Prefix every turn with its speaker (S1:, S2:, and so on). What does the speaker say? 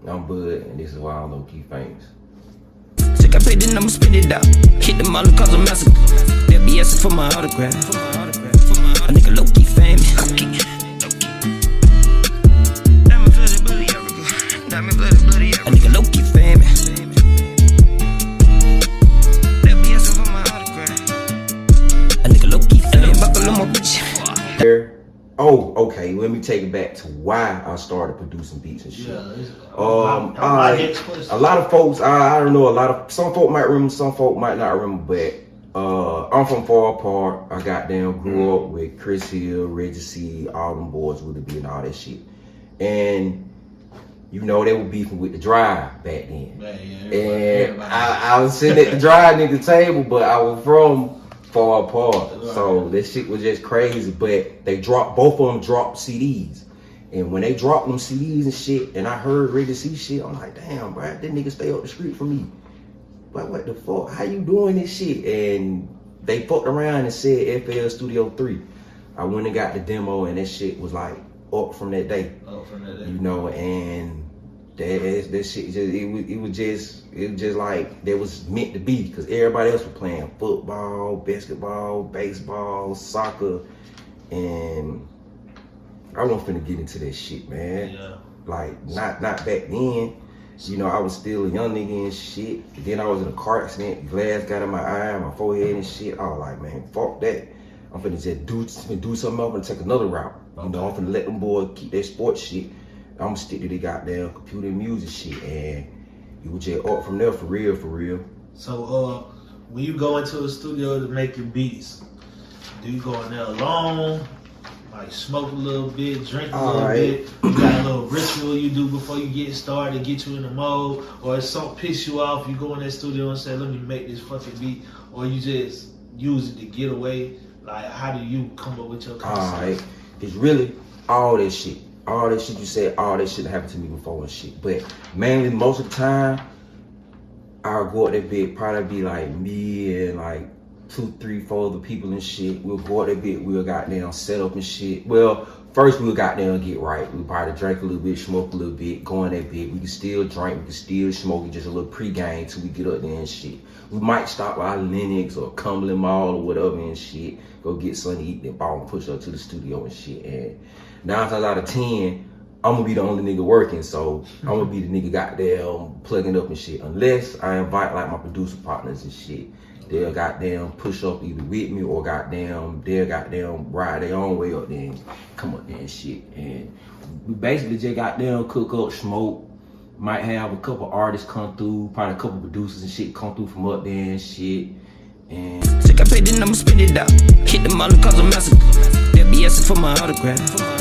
S1: I'm Bud, and this is why I'm Lokey famous.
S2: Check I paid then I'ma spend it out. Hit them all cause I'm massive. They'll be asking for my autograph. A nigga Lokey famous. Diamond flooded bloody Africa. Diamond flooded bloody Africa. A nigga Lokey famous. They'll be asking for my autograph. A nigga Lokey famous. Buckle on my bitch.
S1: Oh, okay. Let me take it back to why I started producing beats and shit.
S3: Yeah,
S1: a lot of folks, I don't know. Some folk might remember, some folk might not remember. But I'm from Far Apart. I grew up with Chris Hill, Reggie C, all them boys would be and all that shit. And you know they were beefing with the Drive back then. And I was sitting at the Drive nigga table, but I was from Far Apart, so this shit was just crazy. But both of them dropped CDs, and when they dropped them CDs and shit, and I heard Reggie C shit, I'm like, damn, bro, that nigga stay up the street from me. But what the fuck? How you doing this shit? And they fucked around and said FL Studio 3. I went and got the demo, and that shit was like up from that day. You know, and that shit it was just like that was meant to be, because everybody else was playing football, basketball, baseball, soccer, and I wasn't finna get into that shit, man.
S3: Yeah.
S1: Like not back then. You know, I was still a young nigga and shit. Then I was in a car accident, glass got in my eye, my forehead and shit. I was like, man, fuck that. I'm finna just do something else and take another route. You know, I'm finna let them boys keep their sports shit. I'm gonna stick to the goddamn computer and music shit, and it was just up from there for real.
S3: So, when you go into a studio to make your beats, do you go in there alone, like smoke a little bit, drink a little bit? You got a little ritual you do before you get started to get you in the mode, or if something piss you off, you go in that studio and say, let me make this fucking beat, or you just use it to get away? Like, how do you come up with your concept?
S1: It's really all that shit. All that shit you said, all that shit happened to me before and shit. But mainly, most of the time, I'll go out that bit, probably be like me and like 2, 3, 4 other people and shit. We'll go out that bit, we'll goddamn set up and shit. Well, first we'll goddamn get right. We'll probably drink a little bit, smoke a little bit, go in that bit. We can still drink, we can still smoke, just a little pre-game till we get up there and shit. We might stop by Lennox or Cumberland Mall or whatever and shit. Go get something to eat, then ball and push up to the studio and shit. And 9 times out of 10, I'm gonna be the only nigga working, so I'm gonna be the nigga goddamn plugging up and shit. Unless I invite like my producer partners and shit. They'll goddamn push up either with me or they'll goddamn ride their own way up there and come up there and shit. And we basically just goddamn cook up, smoke. Might have a couple artists come through, probably a couple producers and shit come through from up there and shit. And
S2: check I paid then I'ma spend it out. Hit them all cause I'm massive. They'll be asking for my autograph.